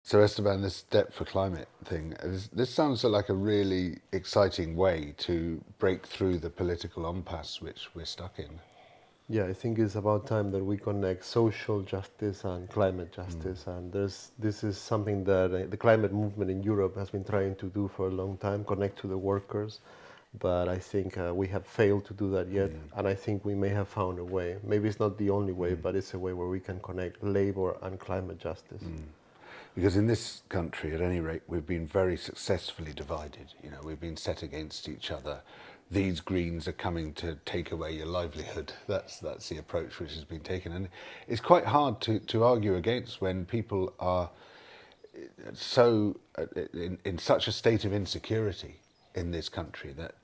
So Esteban, this debt for climate thing, this sounds like a really exciting way to break through the political impasse which we're stuck in. Yeah, I think it's about time that we connect social justice and climate Mm. justice. And this is something that the climate movement in Europe has been trying to do for a long time, connect to the workers. But I think we have failed to do that yet. Mm. And I think we may have found a way. Maybe it's not the only way, Mm. but it's a way where we can connect labor and climate justice. Mm. Because in this country, at any rate, we've been very successfully divided. You know, we've been set against each other. These Greens are coming to take away your livelihood. That's the approach which has been taken, and it's quite hard to argue against when people are so in such a state of insecurity in this country that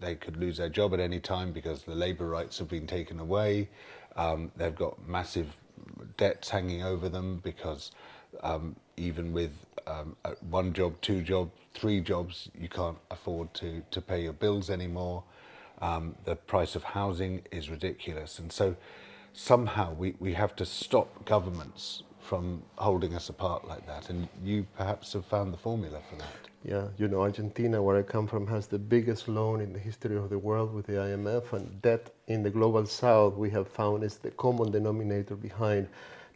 they could lose their job at any time because the labour rights have been taken away. They've got massive debts hanging over them because even with one job, two jobs, three jobs, you can't afford to pay your bills anymore. The price of housing is ridiculous, and so somehow we have to stop governments from holding us apart like that. And you perhaps have found the formula for that. Yeah, Argentina, where I come from, has the biggest loan in the history of the world with the IMF, and that in the global south we have found is the common denominator behind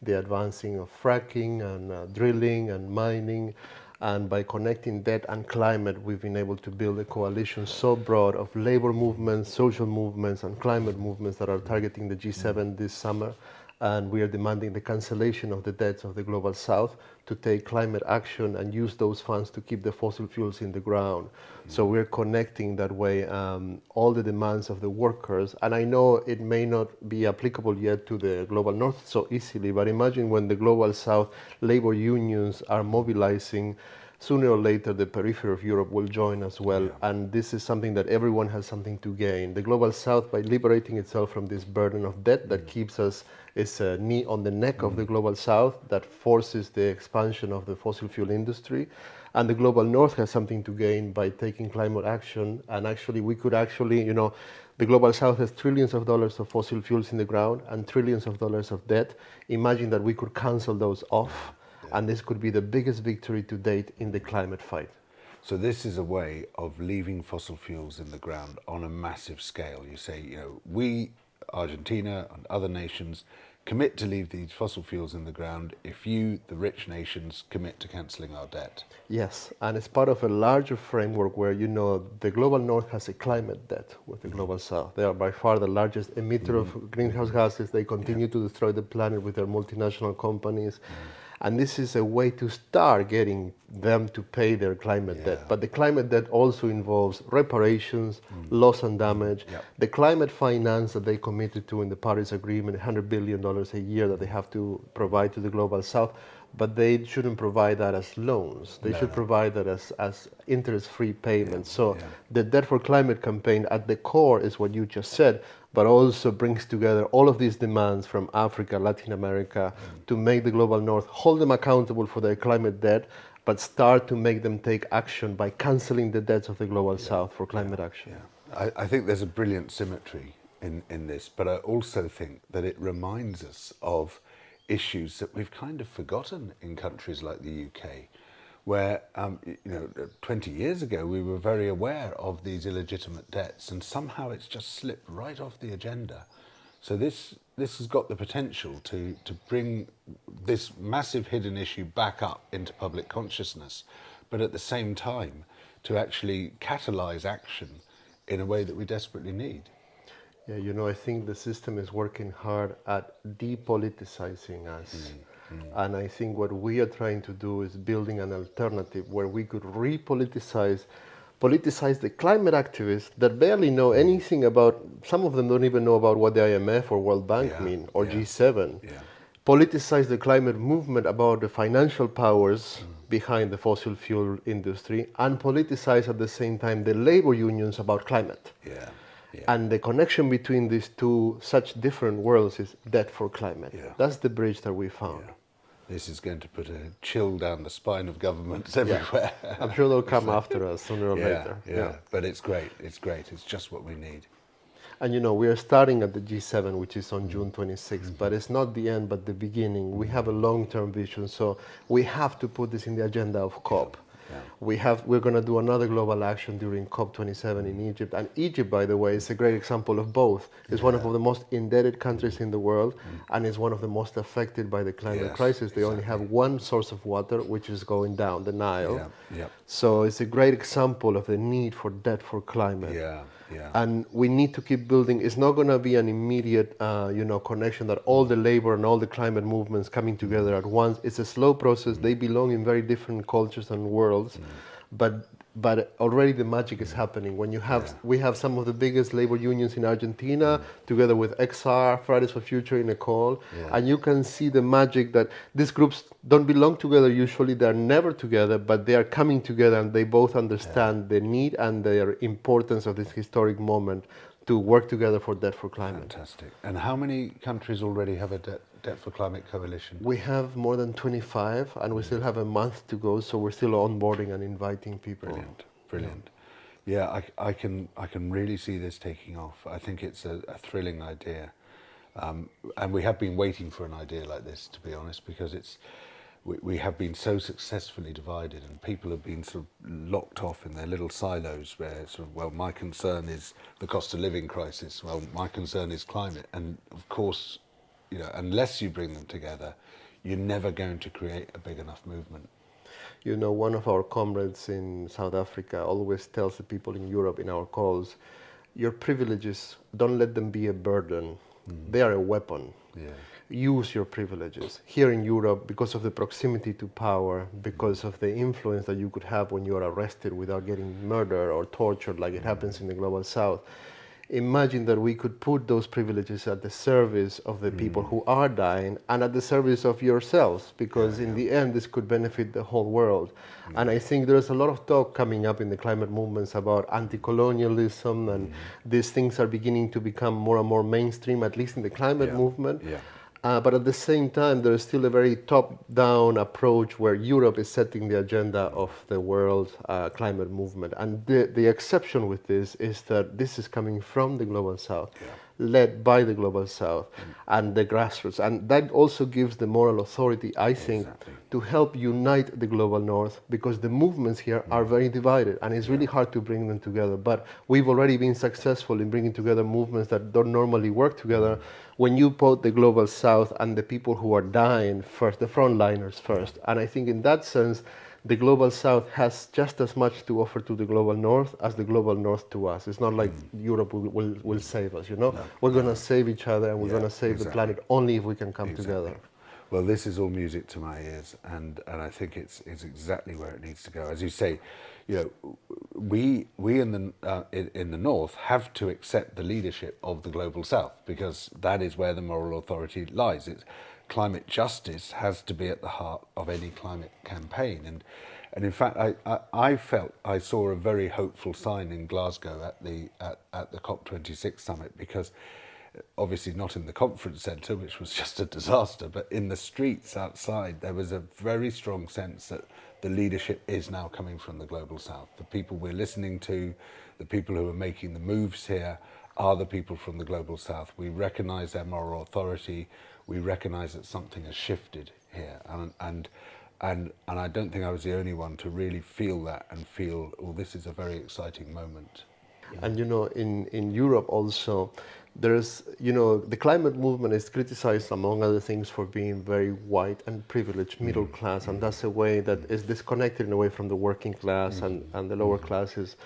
the advancing of fracking and drilling and mining. And by connecting that and climate, we've been able to build a coalition so broad of labor movements, social movements, and climate movements that are targeting the G7 this summer. And we are demanding the cancellation of the debts of the global south to take climate action and use those funds to keep the fossil fuels in the ground. So we're connecting that way all the demands of the workers. And I know it may not be applicable yet to the global north so easily, but imagine when the global south labor unions are mobilizing, sooner or later the periphery of Europe will join as well. Yeah. And this is something that everyone has something to gain. The global south, by liberating itself from this burden of debt that keeps us, is a knee on the neck of the global south that forces the expansion of the fossil fuel industry. And the global north has something to gain by taking climate action. And actually, the global south has trillions of dollars of fossil fuels in the ground and trillions of dollars of debt. Imagine that we could cancel those off. Yeah. And this could be the biggest victory to date in the climate fight. So this is a way of leaving fossil fuels in the ground on a massive scale. You say, we, Argentina and other nations, commit to leave these fossil fuels in the ground if you, the rich nations, commit to cancelling our debt. Yes, and it's part of a larger framework where, the global north has a climate debt with the global south. They are by far the largest emitter of greenhouse gases. They continue to destroy the planet with their multinational companies. And this is a way to start getting them to pay their climate debt. But the climate debt also involves reparations, loss and damage, the climate finance that they committed to in the Paris Agreement, $100 billion a year that they have to provide to the global south. But they shouldn't provide that as loans. They should provide that as interest-free payments. So the Debt for Climate campaign at the core is what you just said, but also brings together all of these demands from Africa, Latin America, to make the global north hold them accountable for their climate debt, but start to make them take action by canceling the debts of the global south for climate action. I think there's a brilliant symmetry in this, but I also think that it reminds us of issues that we've kind of forgotten in countries like the UK, where 20 years ago we were very aware of these illegitimate debts, and somehow it's just slipped right off the agenda. So this has got the potential to bring this massive hidden issue back up into public consciousness, but at the same time to actually catalyse action in a way that we desperately need. Yeah, I think the system is working hard at depoliticizing us. And I think what we are trying to do is building an alternative where we could politicize the climate activists that barely know anything about, some of them don't even know about what the IMF or World Bank mean, or G7. Politicize the climate movement about the financial powers behind the fossil fuel industry, and politicize at the same time the labor unions about climate. And the connection between these two such different worlds is debt for climate. That's the bridge that we found. This is going to put a chill down the spine of governments everywhere. I'm sure they'll come after us sooner or later. But it's great. It's great. It's just what we need. And we are starting at the G7, which is on June 26th, but it's not the end, but the beginning. We have a long-term vision, so we have to put this in the agenda of COP. Yeah. We're going to do another global action during COP27 in Egypt. And Egypt, by the way, is a great example of both. It's one of the most indebted countries in the world, and is one of the most affected by the climate crisis. They only have one source of water, which is going down, the Nile. So it's a great example of the need for debt for climate. And we need to keep building. It's not going to be an immediate, connection that all the labor and all the climate movements coming together at once. It's a slow process. They belong in very different cultures and worlds, but already the magic is happening. When we have some of the biggest labor unions in Argentina, together with XR, Fridays for Future, in a call, and you can see the magic that these groups don't belong together usually. They're never together, but they are coming together, and they both understand the need and the importance of this historic moment to work together for debt for climate. Fantastic. And how many countries already have a debt for climate coalition? We have more than 25, and we still have a month to go, so we're still onboarding and inviting people. Brilliant. Yeah, I can really see this taking off. I think it's a thrilling idea, and we have been waiting for an idea like this, to be honest, because we have been so successfully divided, and people have been sort of locked off in their little silos where my concern is the cost of living crisis, my concern is climate. And of course, unless you bring them together, you're never going to create a big enough movement. One of our comrades in South Africa always tells the people in Europe in our calls, your privileges, don't let them be a burden. They are a weapon. Use your privileges. Here in Europe, because of the proximity to power, because of the influence that you could have when you are arrested without getting murdered or tortured like it happens in the Global South, imagine that we could put those privileges at the service of the people who are dying and at the service of yourselves, because in the end this could benefit the whole world. And I think there's a lot of talk coming up in the climate movements about anti-colonialism, and these things are beginning to become more and more mainstream, at least in the climate movement. But at the same time, there is still a very top-down approach where Europe is setting the agenda of the world climate movement. And the exception with this is that this is coming from the Global South, led by the Global South and the grassroots. And that also gives the moral authority, I think, to help unite the Global North, because the movements here are very divided, and it's really hard to bring them together. But we've already been successful in bringing together movements that don't normally work together. When you put the Global South and the people who are dying first, the frontliners first. And I think in that sense, the Global South has just as much to offer to the Global North as the Global North to us. It's not like Europe will save us, We're going to save each other, and we're going to save the planet only if we can come together. Well, this is all music to my ears, and I think it's exactly where it needs to go. As you say, we in the North have to accept the leadership of the Global South, because that is where the moral authority lies. Climate justice has to be at the heart of any climate campaign, and in fact, I felt I saw a very hopeful sign in Glasgow at the COP26 summit, because obviously not in the conference centre, which was just a disaster, but in the streets outside, there was a very strong sense that the leadership is now coming from the Global South. The people we're listening to, the people who are making the moves here, are the people from the Global South. We recognise their moral authority. We recognise that something has shifted here, and I don't think I was the only one to really feel that and feel, this is a very exciting moment. And in Europe also, there's, the climate movement is criticized, among other things, for being very white and privileged middle class, and that's a way that is disconnected in a way from the working class and the lower classes.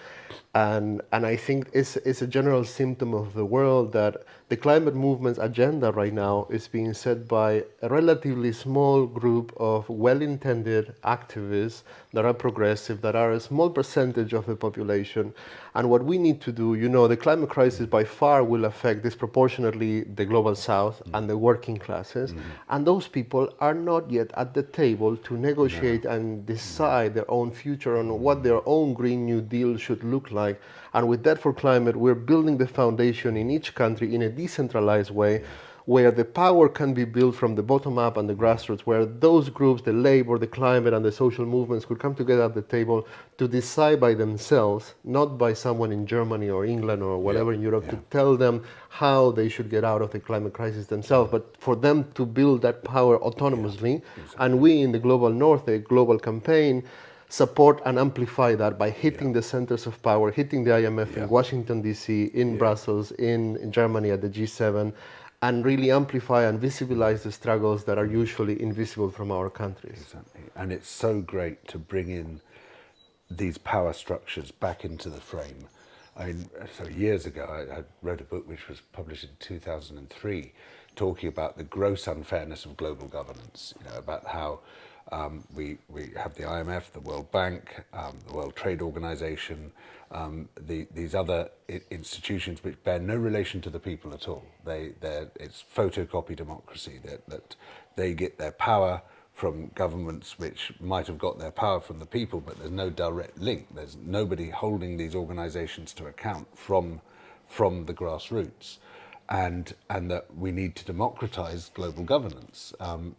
And I think it's a general symptom of the world that the climate movement's agenda right now is being set by a relatively small group of well-intended activists that are progressive, that are a small percentage of the population. And what we need to do, the climate crisis by far will affect disproportionately the Global South and the working classes. And those people are not yet at the table to negotiate and decide their own future on what their own Green New Deal should look like. And with Debt for Climate, we're building the foundation in each country in a decentralized way, where the power can be built from the bottom up and the grassroots, where those groups, the labor, the climate, and the social movements could come together at the table to decide by themselves, not by someone in Germany or England or whatever in Europe, to tell them how they should get out of the climate crisis themselves, but for them to build that power autonomously. And we in the global north, the global campaign, support and amplify that by hitting the centers of power, hitting the IMF in Washington, D.C., in Brussels, in Germany at the G7, and really amplify and visibilize the struggles that are usually invisible from our countries. Exactly. And it's so great to bring in these power structures back into the frame. I mean, so years ago, I wrote a book which was published in 2003, talking about the gross unfairness of global governance, about how we have the IMF, the World Bank, the World Trade Organization, these other institutions which bear no relation to the people at all. It's photocopy democracy, that they get their power from governments which might have got their power from the people, but there's no direct link. There's nobody holding these organizations to account from the grassroots. And that we need to democratize global governance, and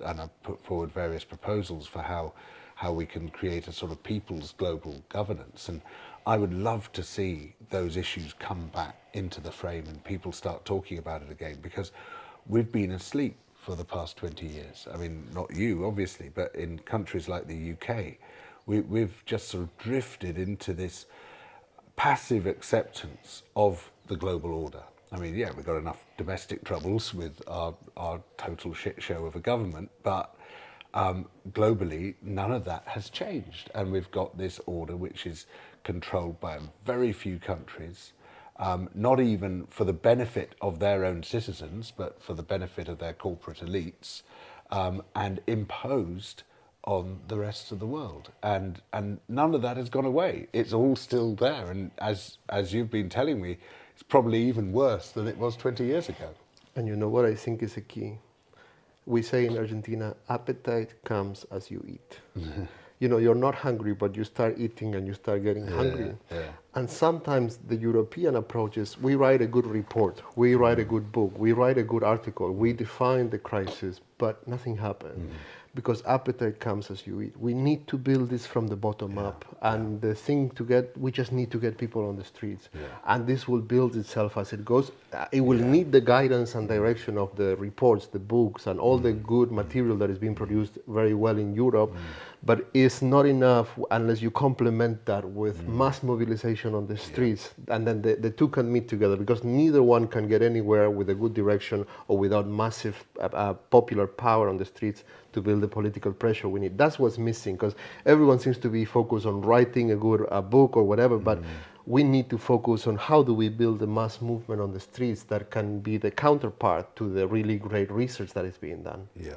I've put forward various proposals for how we can create a sort of people's global governance. And I would love to see those issues come back into the frame and people start talking about it again, because we've been asleep for the past 20 years. I mean, not you, obviously, but in countries like the UK, we've just sort of drifted into this passive acceptance of the global order. I mean, yeah, we've got enough domestic troubles with our total shit show of a government, but globally, none of that has changed. And we've got this order which is controlled by very few countries, not even for the benefit of their own citizens, but for the benefit of their corporate elites, and imposed on the rest of the world. And none of that has gone away. It's all still there. And as you've been telling me, it's probably even worse than it was 20 years ago. And you know what I think is a key? We say in Argentina, appetite comes as you eat. You're not hungry, but you start eating and you start getting hungry. And sometimes the European approach is, we write a good report, we write a good book, we write a good article, we define the crisis, but nothing happened. Because appetite comes as you eat. We need to build this from the bottom up. And the thing we just need to get people on the streets. And this will build itself as it goes. It will need the guidance and direction of the reports, the books, and all the good material that is being produced very well in Europe. But it's not enough unless you complement that with mass mobilization on the streets. And then the two can meet together, because neither one can get anywhere with a good direction or without massive popular power on the streets to build the political pressure we need. That's what's missing, because everyone seems to be focused on writing a good book or whatever, but we need to focus on how do we build a mass movement on the streets that can be the counterpart to the really great research that is being done. Yeah.